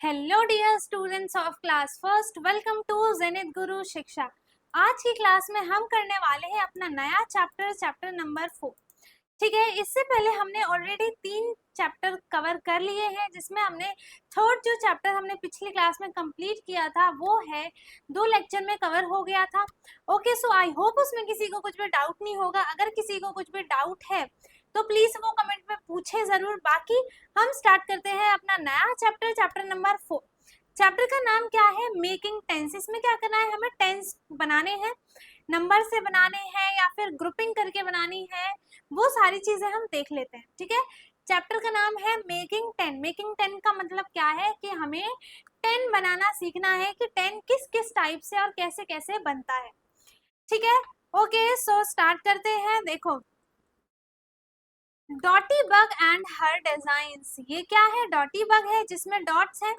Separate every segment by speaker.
Speaker 1: Hello dear students of class first, welcome to Zenith Guru Shiksha. आज की class में हम करने वाले हैं अपना नया चैप्टर नंबर 4। ठीक है, इससे पहले हमने ऑलरेडी 3 चैप्टर कवर कर लिए हैं, जिसमें हमने थर्ड जो चैप्टर हमने पिछली क्लास में कंप्लीट किया था वो है 2 लेक्चर में कवर हो गया था। ओके, सो आई होप उसमें किसी को कुछ भी डाउट नहीं होगा। अगर किसी को कुछ भी डाउट है तो प्लीज वो कमेंट में पूछे जरूर। बाकी हम स्टार्ट करते हैं अपना नया चैप्टर नंबर 4। चैप्टर का नाम क्या है? Making tens. इसमें क्या करना है? हमें टेंस बनाने हैं, नंबर से बनाने हैं या फिर ग्रुपिंग करके बनानी है, वो सारी चीजें हम देख लेते हैं। ठीक है, चैप्टर का नाम है मेकिंग 10। मेकिंग 10 का मतलब क्या है कि हमें 10 बनाना सीखना है कि 10 किस किस टाइप से और कैसे कैसे बनता है। ठीक है, ओके, सो स्टार्ट करते हैं। देखो, डॉटी बग एंड हर डिजाइन्स। ये क्या है? डॉटी बग है जिसमें डॉट्स है।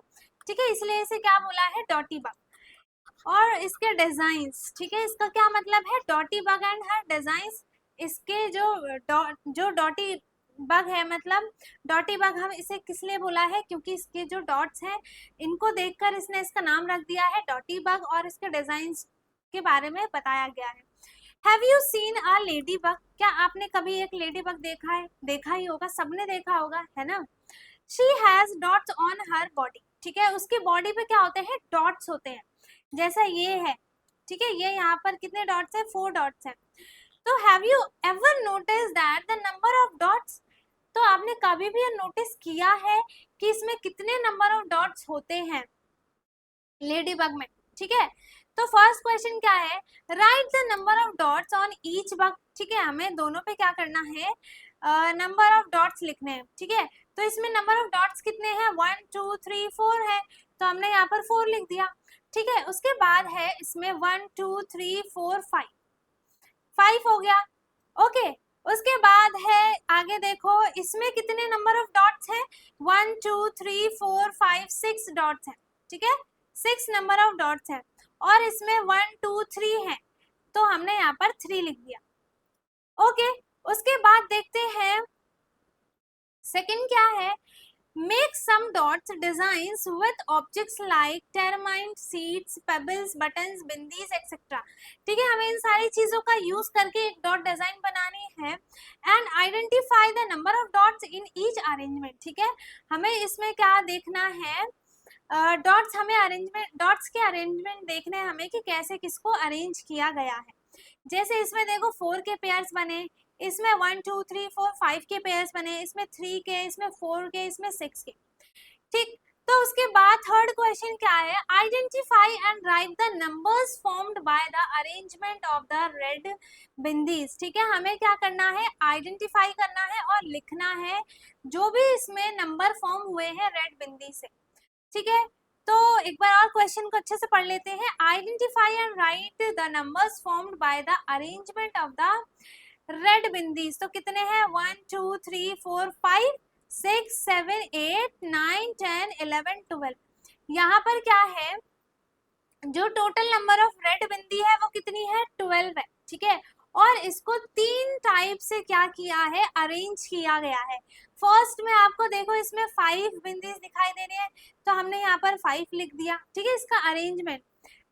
Speaker 1: ठीक है, इसलिए इसे क्या बोला है? डॉटी बग। और इसके डिजाइन्स, ठीक है, इसका क्या मतलब है? डॉटी बग एंड हर डिजाइन्स। इसके जो डॉटी बग है, मतलब डॉटी बग हम इसे किस लिए बोला है? क्योंकि इसके जो डॉट्स हैं इनको देखकर इसने इसका नाम रख दिया है डॉटी बग, और इसके डिजाइन्स के बारे में बताया गया है। Have you seen a lady bug? क्या आपने कभी एक लेडी बग देखा है? देखा ही होगा, सबने देखा होगा, है ना। She has dots on her body. ठीक है, उसकी बॉडी पे क्या होते हैं? डॉट्स होते हैं, जैसा ये है। ठीक है, ये यहाँ पर कितने डॉट्स है? 4 डॉट्स है। तो have you ever notice that the number of dots? तो आपने कभी भी ये नोटिस किया है कि इसमें कितने नंबर ऑफ डॉट्स होते हैं लेडी बग में? ठीक है, तो फर्स्ट क्वेश्चन क्या है? Right the number of dots on each bug. ठीक है, हमें दोनों पे क्या करना है? नंबर ऑफ डॉट्स लिखने हैं। ठीक है, तो इसमें नंबर ऑफ डॉट्स कितने हैं? 1 2 3 4 है, तो हमने यहाँ पर 4 लिख दिया। ठीक है, उसके बाद है इसमें 1 2 3 4 5, 5 हो गया। ओके, उसके बाद है आगे देखो, इसमें कितने नंबर ऑफ डॉट्स हैं? 1 2 3 4 5 6 डॉट्स हैं। ठीक है, 6 नंबर ऑफ डॉट्स हैं, और इसमें 1 2 3 है, तो हमने यहाँ पर 3 लिख दिया। ओके, उसके बाद देखते हैं सेकंड क्या है? Make some dots designs with objects like termite seeds pebbles buttons bindis etcetera. ठीक है, हमें इन सारी चीजों का यूज करके एक डॉट डिजाइन बनानी है। And identify the number of dots in each arrangement. ठीक है, हमें इसमें क्या देखना है? डॉट्स हमें अरेंजमेंट, डॉट्स के अरेंजमेंट देखने हैं हमें कि कैसे किसको अरेंज किया गया है। जैसे इसमें देखो 4 के पेयर्स बने, इसमें 1 2 3 4 5 के पेयर्स बने, इसमें 3 के, इसमें 4 के, इसमें 6 के। ठीक, तो उसके बाद थर्ड क्वेश्चन क्या है? Identify and right the numbers formed by the arrangement of the red bindis. ठीक है, हमें क्या करना है? आइडेंटिफाई करना है और लिखना है जो भी इसमें नंबर फॉर्म हुए हैं रेड बिंदी से। ठीक है, तो एक बार और क्वेश्चन को अच्छे से पढ़ लेते हैं। Identify and right the numbers formed by the arrangement of the red bindis. तो कितने हैं? 1 2 3 4 5 6 7 8 9 10 11 12। यहाँ पर क्या है? जो टोटल नंबर ऑफ रेड बिंदी है वो कितनी है? 12 है। ठीक है, और इसको 3 टाइप से क्या किया है? अरेंज किया गया है। फर्स्ट में आपको देखो इसमें 5 बिंदीज दिखाई दे रहे हैं, तो हमने यहाँ पर 5 लिख दिया। ठीक है, इसका अरेंजमेंट।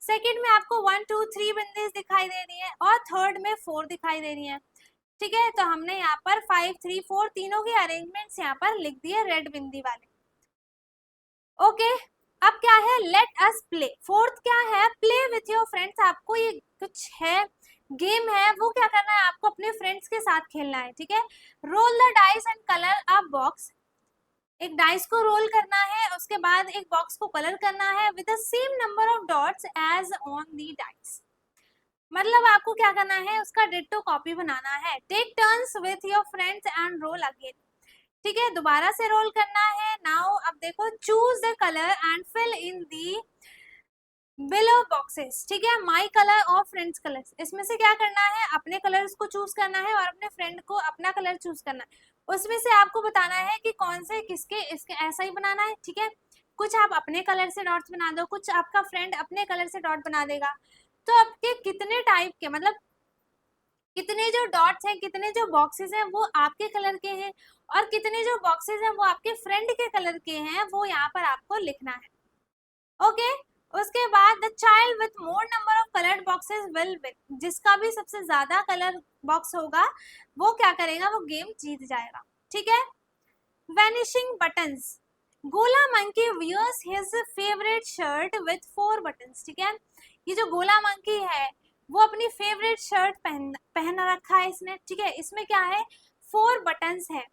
Speaker 1: सेकेंड में आपको 1 2 3 बिंदीज दिखाई दे रही है, और थर्ड में 4 दिखाई दे रही है। ठीक है, तो हमने यहाँ पर 5 3 4 तीनों के अरेंजमेंट्स यहाँ पर लिख दिए रेड बिंदी वाले। ओके, अब क्या है? Let us play. फोर्थ क्या है? Play with your friends. आपको ये कुछ है, गेम है, वो क्या करना है? आपको अपने फ्रेंड्स के साथ खेलना है। ठीक है, roll the dice and colour a box. एक डाइस को रोल करना है, उसके बाद एक बॉक्स को कलर करना है with the same number of dots as on the dice. मतलब आपको क्या करना है? उसका डिट्टो कॉपी बनाना है। Take turns with your friends and roll again. ठीक है, दोबारा से रोल करना है। नाउ अब देखो, choose the colour and fill in the below boxes. ठीक है, माई कलर और फ्रेंड्स कलर्स। इसमें से क्या करना है? अपने कलर्स को चूज करना है और अपने फ्रेंड को अपना कलर चूज करना है। उसमें से आपको बताना है कि कौन से किसके, इसके ऐसा ही बनाना है। ठीक है, कुछ आप अपने कलर से डॉट्स बना दो, कुछ आपका फ्रेंड अपने कलर से डॉट बना देगा। तो आपके कितने टाइप के, मतलब कितने जो डॉट्स हैं, कितने जो बॉक्सेस हैं वो आपके कलर के हैं, और कितने जो बॉक्सेस हैं वो आपके फ्रेंड के कलर के हैं, वो यहाँ पर आपको लिखना है। ओके। उसके बाद the child with more number of coloured boxes will win, जिसका भी सबसे ज्यादा कलर बॉक्स होगा वो क्या करेगा, वो गेम जीत जाएगा। ठीक है। वैनिशिंग बटन्स, गोला monkey wears his favourite shirt with 4 buttons. ठीक है, ये जो गोला मंकी है वो अपनी फेवरेट शर्ट पहन रखा है इसने। ठीक है, इसमें क्या है, 4 बटन्स है।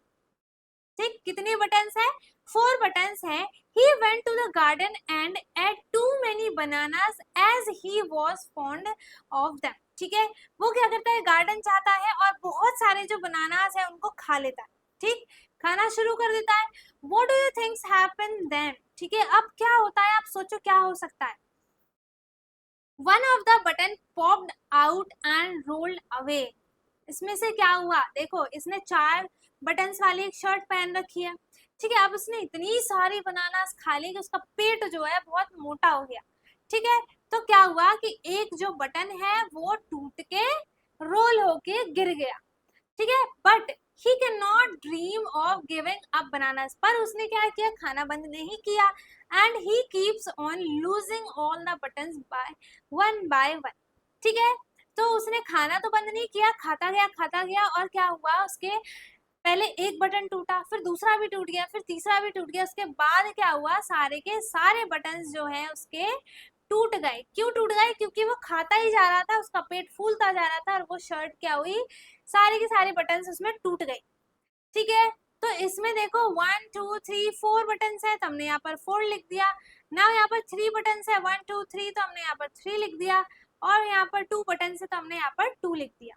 Speaker 1: ठीक, कितनी बटन्स है, 4 बटन्स है। He went to the garden and ate too many bananas as he was fond of them। ठीक है, वो क्या करता है, गार्डन जाता है और बहुत सारे जो बनानास है उनको खा लेता है। ठीक, खाना शुरू कर देता है। What do you think happen then? ठीक है, अब क्या होता है, आप सोचो क्या हो सकता है। One of the button popped out and rolled away। इसमें से क्या हुआ, देखो इसने 4 बटन्स वाली एक शर्ट पहन रखी है। ठीक है, अब उसने इतनी सारी बनानास खा ली कि उसका पेट जो है बहुत मोटा हो गया। ठीक है, तो क्या हुआ कि एक जो बटन है वो टूट के रोल होके गिर गया। ठीक है, but he can not dream of giving up bananas, पर उसने क्या किया, खाना बंद नहीं किया। And he keeps on losing all the buttons by one. ठीक है, तो उसने खाना तो बंद नहीं किया, खाता गया और क्या हुआ, उसके पहले एक बटन टूटा, फिर दूसरा भी टूट गया, फिर तीसरा भी टूट गया। उसके बाद क्या हुआ, सारे के सारे बटन्स जो है उसके टूट गए। क्यों टूट गए, क्योंकि वो खाता ही जा रहा था, उसका पेट फूलता जा रहा था और वो शर्ट क्या हुई, सारे के सारे बटन्स उसमें टूट गए। ठीक है, तो इसमें देखो 1 2 3 4 बटन्स है तो हमने यहाँ पर 4 लिख दिया। ना यहाँ पर 3 बटन्स है 1 2 3 तो हमने यहाँ पर 3 लिख दिया, और यहाँ पर 2 बटन्स है तो हमने यहाँ पर 2 लिख दिया।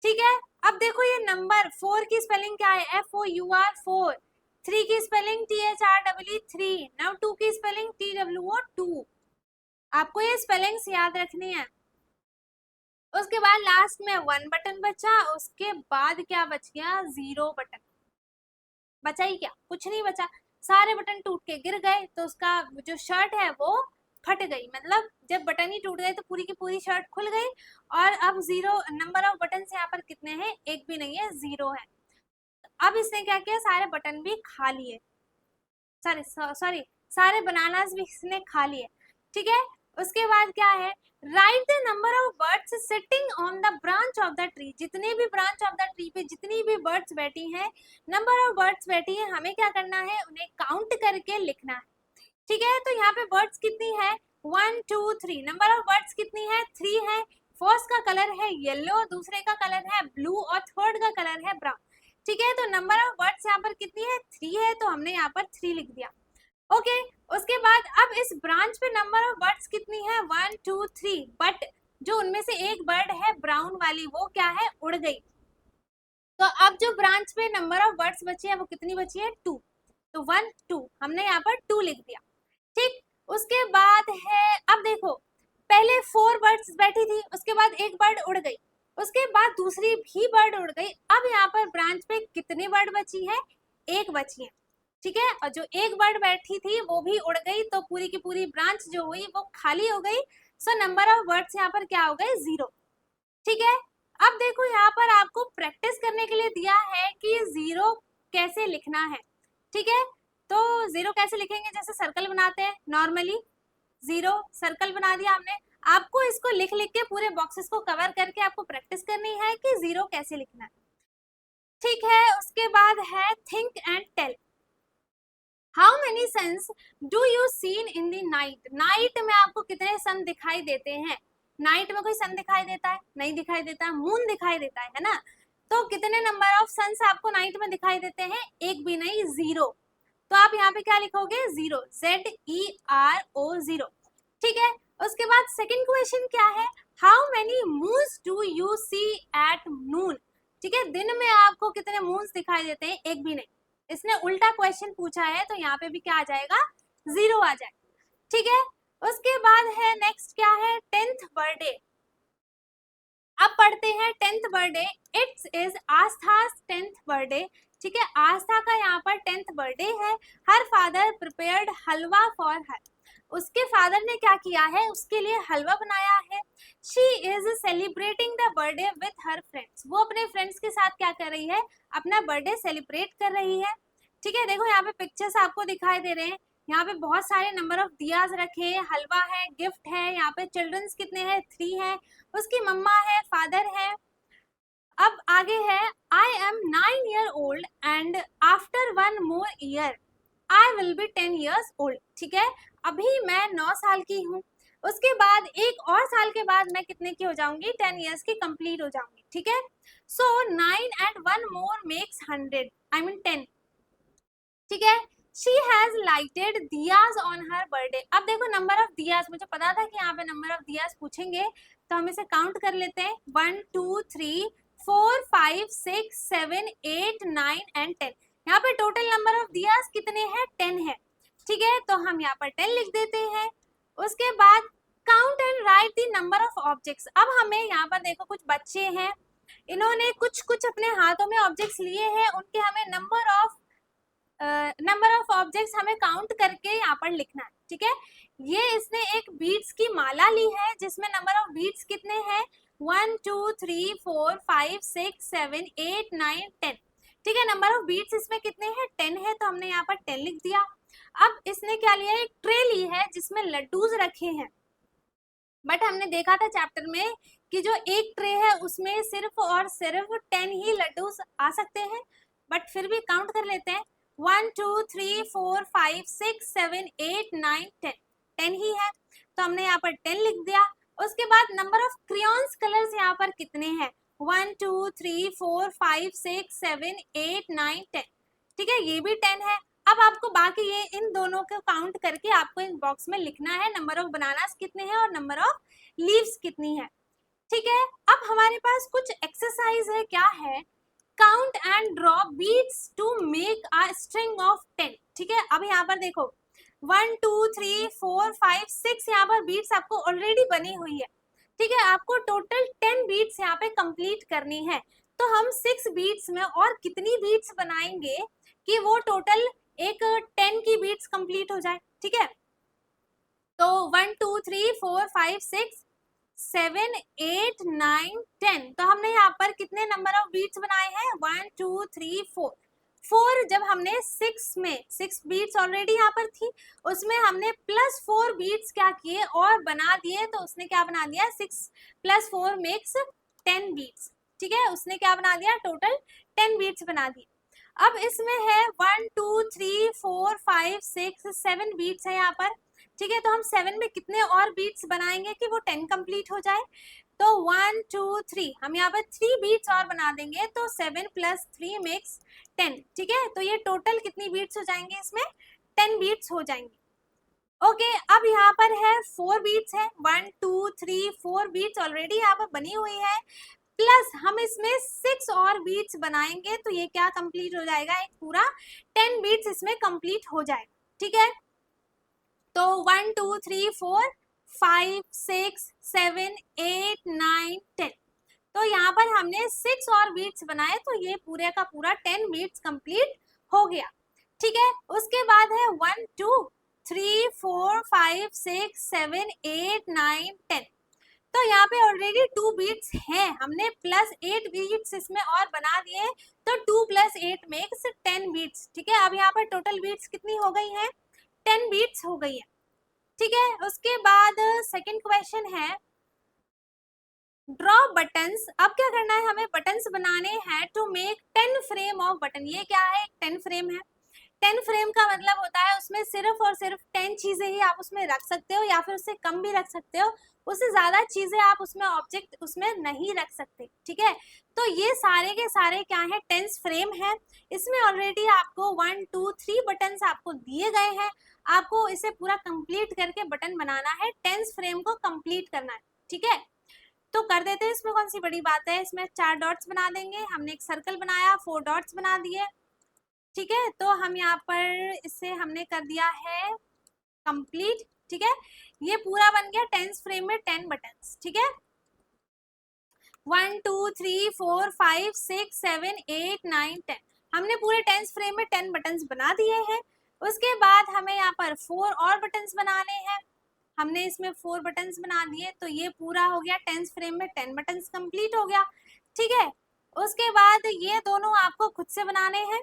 Speaker 1: ठीक है, अब देखो ये नंबर 4 की स्पेलिंग क्या है, FOUR 4, 3 की स्पेलिंग THREE 3, नाउ 2 की स्पेलिंग TWO 2। आपको ये स्पेलिंग्स याद रखनी है। उसके बाद लास्ट में 1 बटन बचा, उसके बाद क्या बच गया, 0 बटन बचा ही क्या, कुछ नहीं बचा, सारे बटन टूट के गिर गए, तो उसका जो शर्ट है वो फट गई। मतलब जब बटन ही टूट गए तो पूरी की पूरी शर्ट खुल गई। और अब 0 नंबर ऑफ बटन यहाँ पर कितने हैं, एक भी नहीं है, 0 है। अब इसने क्या किया, सारे बटन भी खा लिए, सॉरी सारे बनानास भी इसने खा लिए। ठीक है, उसके बाद क्या है, right the number of birds sitting on the branch of the tree. जितने भी ब्रांच ऑफ द ट्री पे जितनी भी बर्ड्स बैठी हैं, नंबर ऑफ बर्ड्स बैठी है, हमें क्या करना है, उन्हें काउंट करके लिखना है। ठीक है, तो यहाँ पे बर्ड्स कितनी है, 1 2 3, नंबर ऑफ बर्ड्स कितनी है, 3 है। फर्स्ट का कलर है येलो, दूसरे का कलर है ब्लू और थर्ड का कलर है ब्राउन। ठीक है, तो नंबर ऑफ बर्ड्स यहाँ पर कितनी है, 3 है, तो हमने यहाँ पर 3 लिख दिया। ओके, उसके बाद अब इस ब्रांच पे नंबर ऑफ बर्ड्स कितनी है, 1 2 3, बट जो उनमें से एक बर्ड है ब्राउन वाली वो क्या है, उड़ गई। तो अब जो ब्रांच पे नंबर ऑफ बर्ड्स बची है वो कितनी बची है, 2, तो 1 2 हमने यहाँ पर 2 लिख दिया। ठीक, उसके बाद है, अब देखो पहले 4 बर्ड्स बैठी थी, उसके बाद एक बर्ड उड़ गई, उसके बाद दूसरी भी बर्ड उड़ गई। अब यहाँ पर ब्रांच पे कितनी बर्ड बची है, एक बची है। ठीक है, और जो एक बर्ड बैठी थी वो भी उड़ गई, तो पूरी की पूरी ब्रांच जो हुई वो खाली हो गई। सो नंबर ऑफ बर्ड्स यहाँ पर क्या हो गए, 0। ठीक है, अब देखो यहाँ पर आपको प्रैक्टिस करने के लिए दिया है कि 0 कैसे लिखना है। ठीक है, तो 0 कैसे लिखेंगे, जैसे सर्कल बनाते हैं नॉर्मली, 0 सर्कल बना दिया हमने। आपको इसको लिख लिख के पूरे बॉक्सेस को कवर करके आपको प्रैक्टिस करनी है कि 0 कैसे लिखना है। ठीक है, उसके बाद है think and tell. How many suns do you seen in the night. Night में आपको कितने सन दिखाई देते हैं, नाइट में कोई सन दिखाई देता है, नहीं दिखाई देता, मून दिखाई देता है ना। तो कितने नंबर ऑफ सन्स आपको नाइट में दिखाई देते हैं, एक भी नहीं, 0। तो आप यहाँ पे क्या लिखोगे, 0, ZERO 0। ठीक है, उसके बाद सेकंड क्वेश्चन क्या है, how many moons do you see at noon. ठीक है, दिन में आपको कितने मून्स दिखाई देते हैं, एक भी नहीं। इसने उल्टा क्वेश्चन पूछा है तो यहाँ पे भी क्या आ जाएगा, 0 आ जाएगा। ठीक है, उसके बाद है नेक्स्ट क्या है, 10th बर्थडे। अब पढ़ते हैं 10th बर्थडे। इट्स इज आस्था's 10th बर्थडे। ठीक है, आस्था का यहाँ पर 10th बर्थडे है। Her father prepared halwa for her. उसके फादर ने क्या किया है, उसके लिए हलवा बनाया है। She is celebrating the birthday with her friends. वो अपने फ्रेंड्स के साथ क्या कर रही है, अपना बर्थडे सेलिब्रेट कर रही है। ठीक है, देखो यहाँ पे पिक्चर्स आपको दिखाई दे रहे हैं। यहाँ पे बहुत सारे नंबर ऑफ दियाज रखे हैं, हलवा है, गिफ्ट है, यहाँ पे चिल्ड्रंस कितने हैं, 3 है, उसकी मम्मा है, फादर है। अब आगे है, I am 9 year old and after 1 more year I will be 10 years old। ठीक है, अभी मैं 9 साल की हूँ, उसके बाद एक और साल के बाद मैं कितने की हो जाऊंगी, 10 years की कंप्लीट हो जाऊंगी। ठीक है, सो 9 and 1 more makes 100, I mean 10। ठीक है, she has lighted diyas on her birthday. अब देखो नंबर ऑफ दियाज, मुझे पता था कि यहाँ पे नंबर ऑफ दियाज पूछेंगे, तो हम इसे काउंट कर लेते हैं, 1 2 3 4 5 6 7 8 9 एंड 10। यहाँ पे टोटल नंबर ऑफ दियाज कितने हैं, 10 है। ठीक है, तो हम यहाँ पर 10 लिख देते हैं। उसके बाद count and right the number of objects. अब हमें यहाँ पर देखो कुछ बच्चे हैं, इन्होंने कुछ कुछ अपने हाथों में ऑब्जेक्ट्स लिए हैं, उनके हमें नंबर ऑफ ऑब्जेक्ट्स हमें काउंट करके यहाँ पर लिखना है। ठीक है, ये इसने एक बीड्स की माला ली है जिसमें नंबर ऑफ बीड्स कितने हैं, 1 2 3 4 5 6 7 8 9 10। ठीक है, नंबर ऑफ बीड्स इसमें कितने हैं, 10 है, तो हमने यहाँ पर 10 लिख दिया। अब इसने क्या लिया, एक ट्रे ली है जिसमें लड्डूज रखे हैं, बट हमने देखा था चैप्टर में कि जो एक ट्रे है उसमें सिर्फ और सिर्फ 10 ही लड्डूज आ सकते हैं, बट फिर भी काउंट कर लेते हैं, 1 2 3 4 5 6 7 8 9 10, 10 ही है, तो हमने यहाँ पर 10 लिख दिया। उसके बाद नंबर ऑफ क्रेयॉन्स कलर्स यहाँ पर कितने हैं, 1 2 3 4 5 6 7 8 9 10। ठीक है, ये भी 10 है। अब आपको बाकी ये इन दोनों को काउंट करके आपको इन बॉक्स में लिखना है, नंबर ऑफ बनानास कितने हैं और नंबर ऑफ लीव्स कितनी है। ठीक है, अब हमारे पास कुछ एक्सरसाइज है, क्या है, count and draw beads to make a string of 10। ठीक है, अब यहाँ पर देखो 1 2 3 4 5 6 यहाँ पर बीट्स आपको ऑलरेडी बनी हुई है। ठीक है, आपको टोटल 10 बीट्स यहाँ पे कंप्लीट करनी है, तो हम 6 बीट्स में और कितनी बीट्स बनाएंगे कि वो टोटल एक 10 की बीट्स कंप्लीट हो जाए। ठीक है, तो 1 2 3 4 5 6 7 8 9 10, तो हमने यहाँ पर कितने नंबर ऑफ बीट्स बनाए हैं, 1 2 3 4 4। जब हमने 6 में 6 बीट्स ऑलरेडी यहाँ पर थी, उसमें हमने +4 बीट्स क्या किए और बना दिए, तो उसने क्या बना दिया, 6 + 4 मेक्स 10 बीट्स। ठीक है, उसने क्या बना दिया, टोटल 10 बीट्स बना दिए। अब इसमें है 1 2 3 4 5 6 7 बीट्स है यहाँ पर। ठीक है, तो हम 7 में कितने और बीट्स बनाएंगे कि वो 10 कंप्लीट हो जाए, तो 1 2 3 हम यहाँ पर 3 बीट्स और बना देंगे, तो 7 + 3 मेक्स 10। ठीक है, तो ये टोटल कितनी बीट्स हो जाएंगे, इसमें 10 बीट्स हो जाएंगे। ओके, अब यहाँ पर है 4 बीट्स है, 1 2 3 4 बीट्स ऑलरेडी यहाँ पर बनी हुई है, प्लस हम इसमें 6 और बीट्स बनाएंगे, तो ये क्या कंप्लीट हो जाएगा, एक पूरा 10 बीट्स इसमें कंप्लीट हो जाएगा। ठीक है, तो 1 2 3 4 5 6 7 8 9 10, तो यहाँ पर हमने 6 और बीट्स बनाए, तो ये पूरे का पूरा 10 बीट्स कंप्लीट हो गया। ठीक है, उसके बाद है 1 2 3 4 5 6 7 8 9 10, तो यहाँ पे ऑलरेडी 2 बीट्स हैं, हमने +8 बीट्स इसमें और बना दिए, तो 2 + 8 मेक्स 10 बीट्स। ठीक है, अब यहाँ पर टोटल बीट्स कितनी हो गई हैं, 10 बीट्स हो गई है। ठीक है, उसके बाद सेकंड क्वेश्चन है, ड्रॉ बटन्स। अब क्या करना है, हमें बटन्स बनाने हैं to make 10 frame of button. ये क्या है, 10 फ्रेम है। 10 फ्रेम का मतलब होता है उसमें सिर्फ और सिर्फ 10 चीजें ही आप उसमें रख सकते हो, या फिर उससे कम भी रख सकते हो, उससे ज्यादा चीजें आप उसमें ऑब्जेक्ट उसमें नहीं रख सकते। ठीक है, तो ये सारे के सारे क्या है, 10 फ्रेम है। इसमें ऑलरेडी आपको 1 2 3 बटन्स आपको दिए गए हैं, आपको इसे पूरा कंप्लीट करके बटन बनाना है, 10 फ्रेम को कंप्लीट करना है। ठीक है, तो कर देते हैं, इसमें कौन सी बड़ी बात है, इसमें 4 डॉट्स बना देंगे, हमने एक सर्कल बनाया, 4 डॉट्स बना दिए। ठीक है, तो हम यहाँ पर इसे हमने कर दिया है कंप्लीट। ठीक है, ये पूरा बन गया 10 फ्रेम में 10 बटन्स। ठीक है, 1 2 3 4 5 6 7 8 9 10, हमने पूरे 10 फ्रेम में 10 बटन्स बना दिए हैं। उसके बाद हमें यहाँ पर 4 और बटन्स बनाने हैं, हमने इसमें 4 बटन्स बना दिए, तो ये पूरा हो गया 10 फ्रेम में 10 बटन्स कंप्लीट हो गया। ठीक है, उसके बाद ये दोनों आपको खुद से बनाने हैं।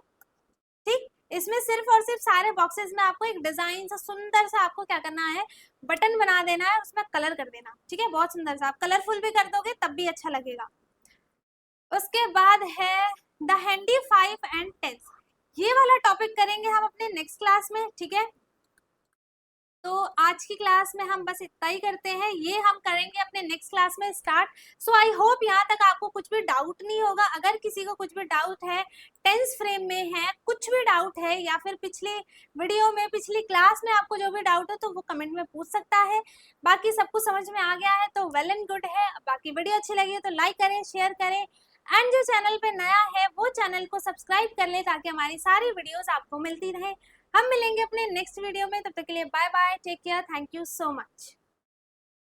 Speaker 1: ठीक, इसमें सिर्फ और सिर्फ सारे बॉक्सेस में आपको एक डिजाइन सा सुंदर सा आपको क्या करना है, बटन बना देना है, उसमें कलर कर देना, ठीक है, बहुत सुंदर सा। आप कलरफुल भी कर दोगे तब भी अच्छा लगेगा। उसके बाद है द हैंडी 5 एंड 10। ये वाला टॉपिक करेंगे हम अपने नेक्स्ट क्लास में, ठीक है। तो आज की क्लास में हम बस इतना ही करते हैं, ये हम करेंगे अपने नेक्स्ट क्लास में स्टार्ट। सो आई होप यहाँ तक आपको कुछ भी डाउट नहीं होगा। अगर किसी को कुछ भी डाउट है, टेंस फ्रेम में है, कुछ भी डाउट है, या फिर पिछले वीडियो में, पिछली क्लास में आपको जो भी डाउट है तो वो कमेंट में पूछ सकता है। बाकी सब कुछ समझ में आ गया है तो वेल एंड गुड है। बाकी वीडियो अच्छी लगी है तो लाइक करें, शेयर करें, एंड जो चैनल पे नया है वो चैनल को सब्सक्राइब कर ले ताकि हमारी सारी वीडियोस आपको मिलती रहे। हम मिलेंगे अपने नेक्स्ट वीडियो में, तब तक के लिए bye bye, take care, thank you so much.